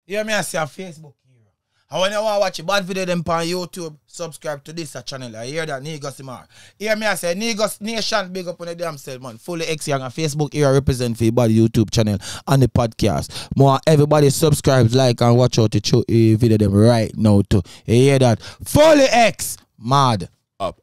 Hear me, I say a Facebook hero. And when you want to watch a bad video them on YouTube, subscribe to this channel. I hear that Negusimara. Hear me, I say Negus Nation big up on the damn self, man. Fully X young and Facebook here represent for your body YouTube channel and the podcast. More everybody subscribe, like, and watch out the video them right now too. You hear that? Fully X, mad. Up.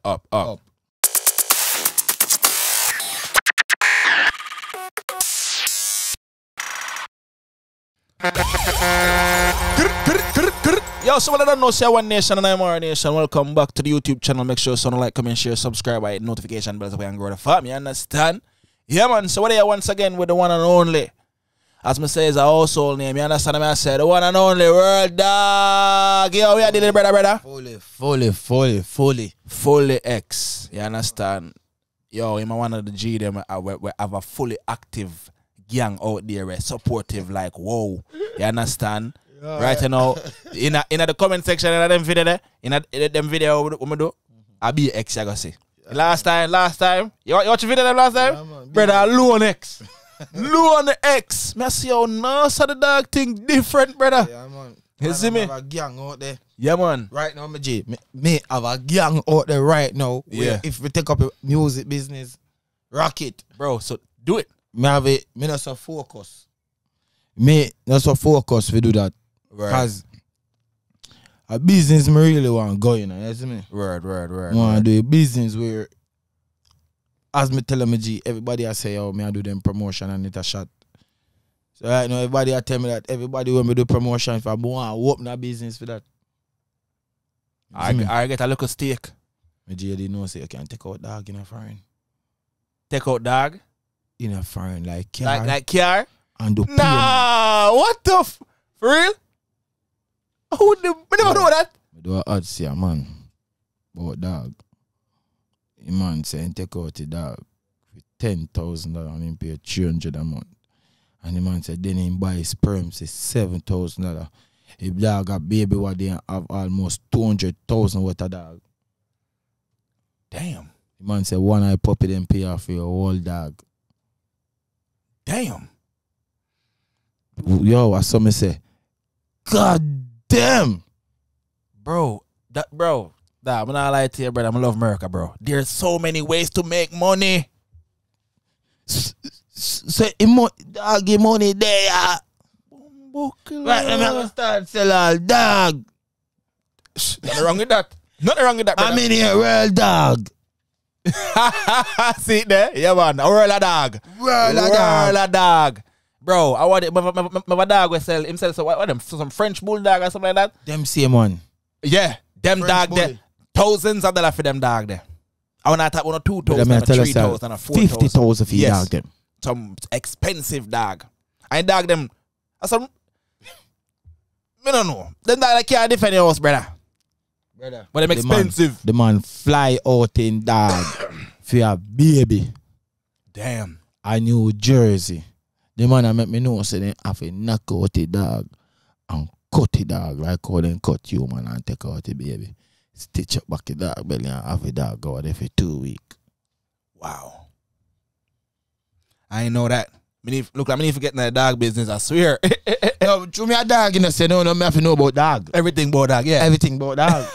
Yo, so I don't know, say One Nation and Imara Nation. Welcome back to the YouTube channel. Make sure you like, comment, share, subscribe, hit notification bells away and grow the fam. You understand? Yeah, man. So, what are you once again with the one and only? As me say, is a household name. You understand what I say? The one and only World Dog. Yo, we did it, brother. Fully X. You understand? Yo, I'm one of the G them. We have a fully active gang out there, supportive, like, whoa. You understand? Yeah, right now, in the comment section in them video there, in them video what me do, I be X, I gotta say. Yeah, last time, you watch the video them last time? Yeah, brother, low on X. Low on the X. Me see how nice the dog thing different, brother. Yeah, man. You see me? I have a gang out there. Yeah, man. Right now, me have a gang out there right now. Yeah. If we take up a music business, rock it. Bro, so do it. Me not so focus. Me not so focus we do that. Because a business me really want to go, you know, you see me? Word. I want to do a business where, as me tell me, G, everybody I say, oh, me I do them promotion and it a shot. So right now, everybody I tell me that everybody when me do promotion, if I want to open a business for that. I get a little steak. Me G, you know, say you can take out dog in a foreign. Take out dog? In a foreign, like car. Like car? And do nah, what the for real? Who never know that? I do a ad say a man about dog. The man saying take out the dog for $10,000 and him pay $300 a month. And the man said then he buy sperm say $7,000. If dog a baby what they have almost 200,000 worth of dog. Damn. The man said one eye puppy then pay off for your whole dog. Damn. Yo, what some say? God damn. Bro, I'm not lie to you, brother. I love America, bro. There's so many ways to make money. So, dog, give money there. Right, I'm going to start sell all dog. Nothing wrong with that. Nothing wrong with that, brother. I'm in here, real dog. See it there? Yeah, man. A world of dog. World of dog. Bro, I want it. My dog will sell himself. So what them? Some French bulldog or something like that? Them same one. Yeah. Them French dog bull. there. Thousands of dollars for them dog there. I want to talk about 2,000 and 3,000 and 4,000. 50,000 for your dog them. Some expensive dog. I dog them. Some. I don't know. Them dog like can't defend your house, brother. But them expensive. The man fly out in dog for a baby. Damn. A New Jersey. The man I make me know say they have to knock out the dog and cut the dog like how they cut you, man, and take out the baby. Stitch up back the dog belly and have the dog go there for 2 weeks. Wow. I ain't know that. Look like me forgetting that dog business, I swear. No, to me a dog, you know, say no, me have to know about dog. Everything about dog, yeah. Everything about dog.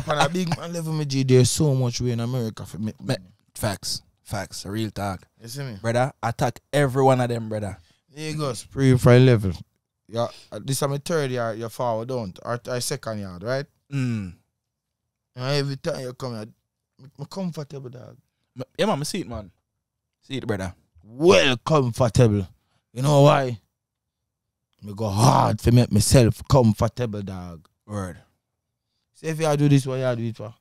On a big man level, me G, there's so much way in America for me. Facts. A real talk. You see me? Brother, attack every one of them, brother. Negus, pre-fry level. Yeah, this is my third yard, you're forward down. Or second yard, right? And every time you come here, I'm comfortable, dog. Yeah, man, I see it, man. See it, brother. Well comfortable. You know why? I go hard to make myself comfortable, dog. Word. See if you do this, what you do it for?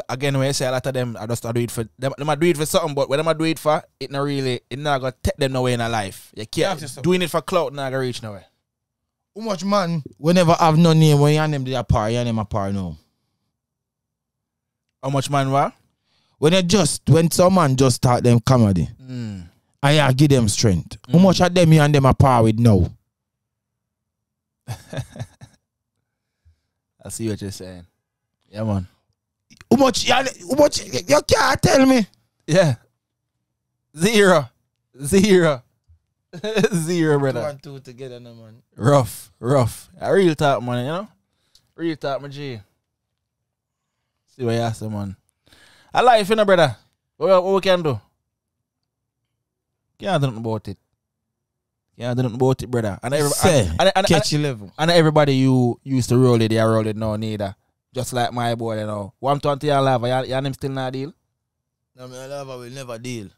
Again, when you say a lot of them, I just do it for them. I do it for something, but when I do it for, it not gonna take them nowhere in a life. You can't doing it for clout, not gonna reach nowhere. How much man we never have no name when you name the par, you name a par now? How much man what? When some man just start them comedy, I give them strength. How much of them you and them a par with now? I see what you're saying. Yeah, man. How much you can't tell me? Yeah. Zero. 0, 2 brother. and 2 together, no, man. Rough. A real talk, man, you know? Real talk, my G. See what you ask, man. I like you know, brother. What we can do? Can't do nothing about it. Can't do nothing about it, brother. Catch your level. And everybody you used to roll it, they roll it now, neither. Just like my boy, you know. 120 and lava, your name still not deal? No, my lava will never deal.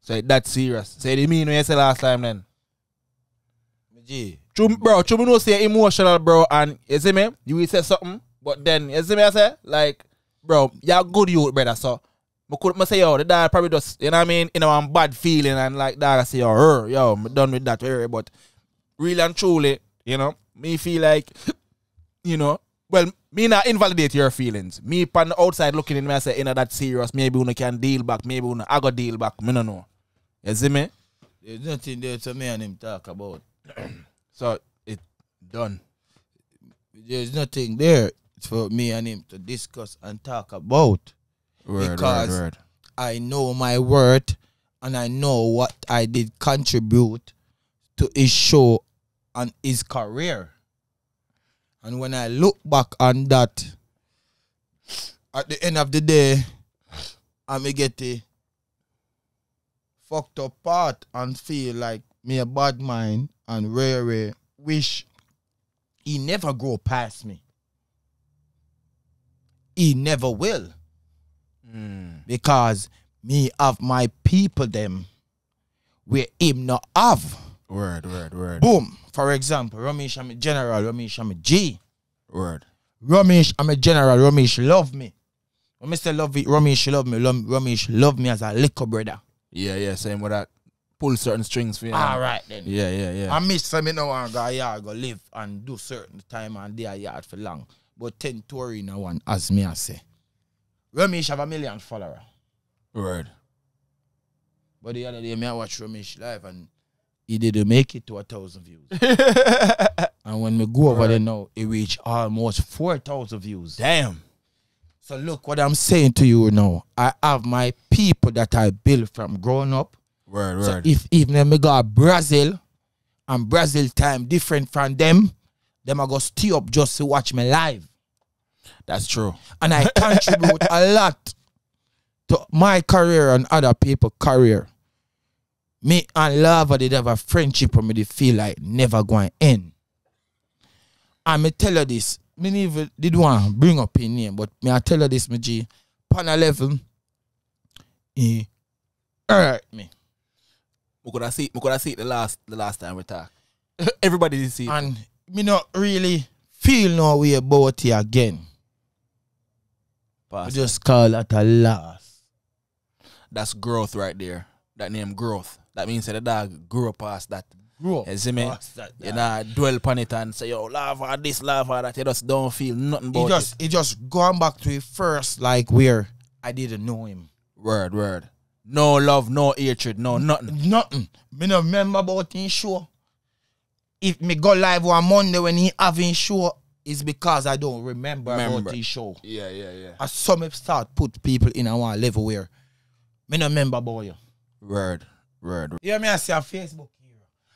So that's serious. Say the mean when you say last time then. G. Bro, you know say emotional, bro, and you see me? You will say something, but then you see me I say? Like, bro, you're good youth, brother, so I say, yo, the dad probably just, you know what I mean, in a bad feeling and like that, I say, yo, I'm done with that, but really and truly, you know, me feel like, you know, well, me not invalidate your feelings. Me on the outside looking in me, I say, you know, that's serious. Maybe you can deal back, maybe you I go deal back, me no know. You see me? There's nothing there to me and him talk about. So, it's done. There's nothing there for me and him to discuss and talk about. Because I know my worth and I know what I did contribute to his show and his career. And when I look back on that, at the end of the day, I may get the fucked up part and feel like me a bad mind and rare wish he never grow past me. He never will. Because me have my people them where him not have. Word. Boom. For example, Ramesh, I'm a general, Ramesh, I'm a G. Word. Ramesh, I'm a general, Ramesh love me. When I say love it, Ramesh love me, Ramesh love me as a little brother. Yeah, same with that. Pull certain strings for you. Alright then. Yeah. I miss some me no want to go yard, go live and do certain time and day a yard for long. But 10 tour in one, as me I say. Ramesh have 1 million followers. Word. But the other day, I watch Ramesh live and he didn't make it to 1,000 views. And when we go over there now, it reached almost 4,000 views. Damn. So look what I'm saying to you now. I have my people that I built from growing up. Word. So if even me go to Brazil and Brazil time different from them I go stay up just to watch me live. That's true. And I contribute a lot to my career and other people's career. Me and Lava did have a friendship where me did feel like never going to end. And me tell you this, me never did want to bring up in name, but me I tell you this, me G, on a level, he hurt me. We could have seen it the last time we talked. Everybody did see it. And me not really feel no way about it again. I just call that a loss. That's growth right there. That name growth. That means that the dog grew past that. Grow you see me? That, you know, dwell upon it and say, yo, lava this, lava that. You just don't feel nothing about it. It just gone back to it first, like where I didn't know him. Word. No love, no hatred, no nothing. Nothing. Me no remember about his show. If me go live on Monday when he have his show, it's because I don't remember about his show. Yeah. As some start put people in a one level where me no remember about you. Word. Yeah, me I see on Facebook here.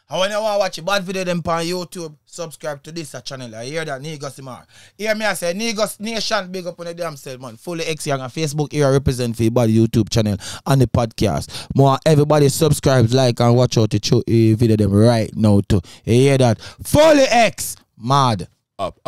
And when you want to watch a bad video them on YouTube, subscribe to this channel. I hear that Negusimara. Hear me I say Negus Nation big up on the damn self, man. Fully X young on Facebook here represent for your body YouTube channel and the podcast. More everybody subscribe, like and watch out the video them right now too. You hear that? Fully X mad. Up.